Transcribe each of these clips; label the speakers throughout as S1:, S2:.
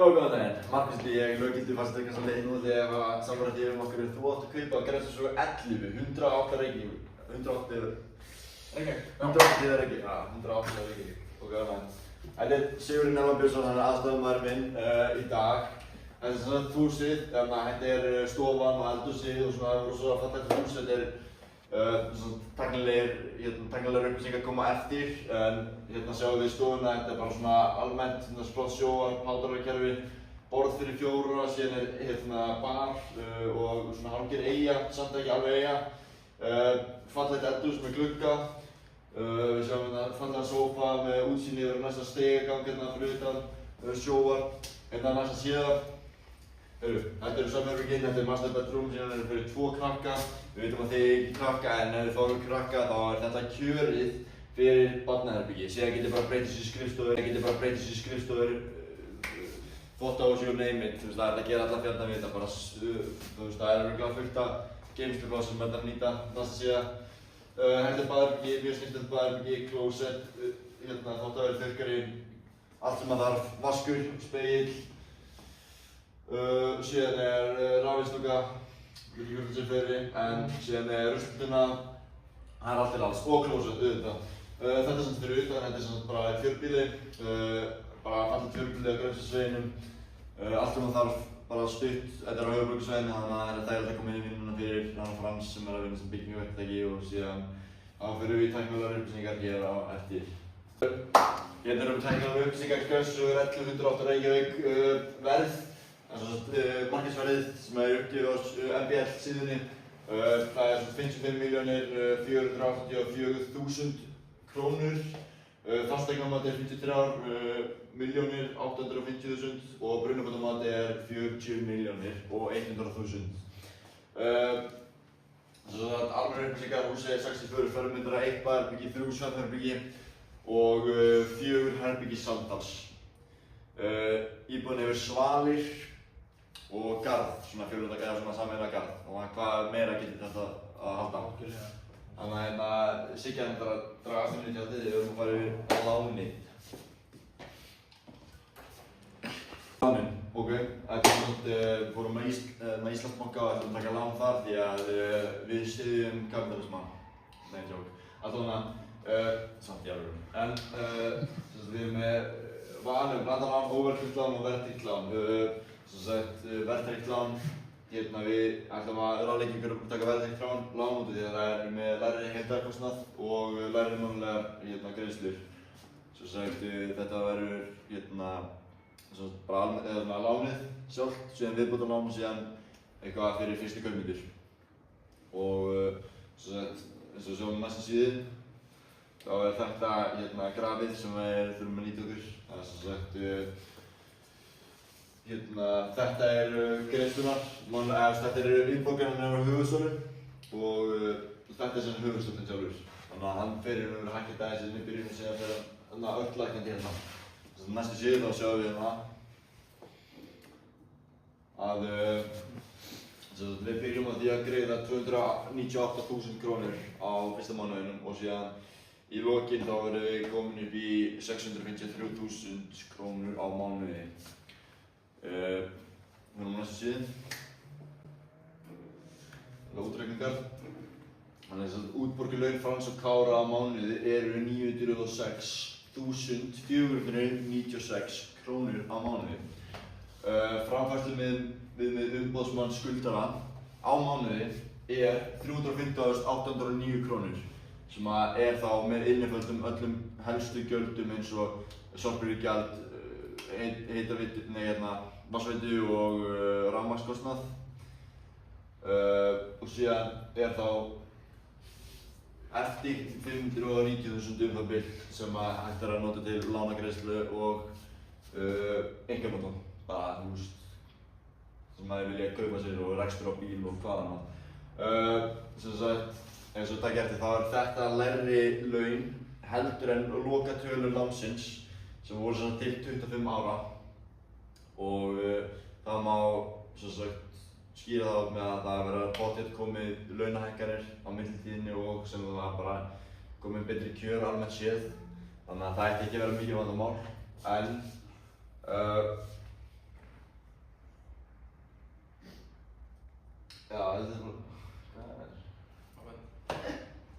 S1: Góðan daginn, Markus ég löggildur fasteignasalinn og þegar samrætti okkur þú átt að kaupa Grensásvegur 11, 108 Reykjavík, 108 Reykjavík, já, 108 Reykjavík og góðan daginn. Þetta Sigurður Nelman Björnsson, hann aðstofamaður minn í dag. Þetta sem sagt húsið, þetta stofan og eldhúsið og svona rosalega fallegt hús. Þetta tæknilegar upplýsingar koma eftir, en hérna sjáum við stofuna, þetta bara svona almennt flott sjóar, pádrarkerfi, borð fyrir 4, síðan bar og svona hálfgerð eyja, samt ekki alveg eyja. Fallegt eldhús með glugga. Við sjáum hérna fallegan sófa með útsýni yfir næsta stigagang hérna fyrir utan, sjóar, hérna næsta síðar. Þetta svefnherbergin, þetta master bedroom, síðan fyrir 2 krakka. Við veitum að þið ekki krakka, en ef þið fáum krakka þá þetta kjörið fyrir barnaherbergi. Síðan getið bara breytið sér skrifstofur, þvottahús, you name it. Það er að gera alla fjölda við þetta, bara það örugglega fullt af geymslupláss sem þetta nýta næsta síða. Þetta baðherbergi, mjög snyrtilegt baðherbergi, klósett, þvottavél, þurrkari, allt sem maður þarf, vaskur, spegill. Síðan rafvinnsluga, ég veit ekki hvort það sé fleiri, en síðan rusltunna, það allt til alls, og klósett auðvitað. Þetta er samt fyrir utan, þetta er samt bara fjörbýli, bara fallegt fjörbýli á Grensásveginum. Allt sem maður þarf, bara stutt, þetta á höfuðborgarsvæðinu, þannig að það þægilegt að koma inn í vinnuna fyrir Frans sem að vinna sem byggingarverktaki og síðan fyrir við tæknilegar upplýsingar hér á eftir. Hérna tæknilegar upplýsingar Grensásvegur 11, 108 Reykjavík verð. Markaðsverðið sem uppgefið á MBL síðunni, það 55.484.000 krónur. Fasteignamat 53.850.000 og brunabótamat 40.100.000. Almennar upplýsingar, húsið 64 fermetra, 1 baðherbergi, 3 svefnherbergi og 4 herbergi samtals. Íbúðin hefur svalir og garð, svona fjölnota eða svona sameiginlega garð. Og hvað meira getur þetta að halda? Þannig að Siggi að draga aftur inn í tjaldið, við erum að fara yfir á láni. Lánin, ok. Við fórum með Íslandsbanka og ætlum að taka lán þar því að við styðjum kapitalismann. Nei, tjók. Allavega, samt í alvöru. En við erum með blandalán, óverðtryggt lán og verðtryggt lán. Verðtryggt lán, við ætlum að ráðleggja ykkur að taka verðtryggt lán út af því að það með lægri heildarkostnað og lægri mánaðarlegar greiðslur. Þetta verður bara lánið sjálft, síðan viðbótarlán og síðan eitthvað fyrir fyrstu kaupmyndir. Og eins og sjáum næsta síðu, þá þetta grafið sem við þurfum að nýta okkur. Þetta greiðslurnar, þetta innborgarinn á höfuðstólinn og þetta sem höfuðstóllinn sjálfur. Þannig að hann fer að hækka þetta aðeins í byrjunni síðan fer hann öll lækkandi hérna. Næstu síðu þá sjáum við að við byrjum á því að greiða 298.000 krónur á fyrsta mánuðinum og síðan í lokin þá verðum við komin upp í 653.000 krónur á mánuði. Við erum á næstu síðu. Það er útreikningar. Þannig að útborgunarlaun Frans og Kára á mánuði eru 906.496 krónur á mánuði. Framfærsluviðmið umboðsmanns skuldara á mánuði er 315.809 krónur sem er þá með inniföldum öllum helstu gjöldum eins og sorphirðugjald, vatnsveitu og rafmagnskostnað. Og síðan er þá eftir 590.000 það bil sem hægt að nota til lánagreiðslu og einkamátan. Bara sem maður vilja kaupa sér og rekstur á bíl og hvað annað. Eins og takk eftir þá þetta lægri laun heldur en lokatölur lánsins sem voru til 25 ára og það má skýra það með að það verða pottet komið launahækkanir á millitíðinni og sem það var bara komið betri kjör almennt séð. Þannig að það ætti ekki að vera mikið vandamál. En Já, þetta er svona...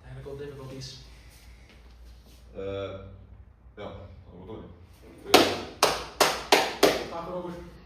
S2: Technical difficulties.
S1: Já, það var góð.
S2: Takk fyrir okkur.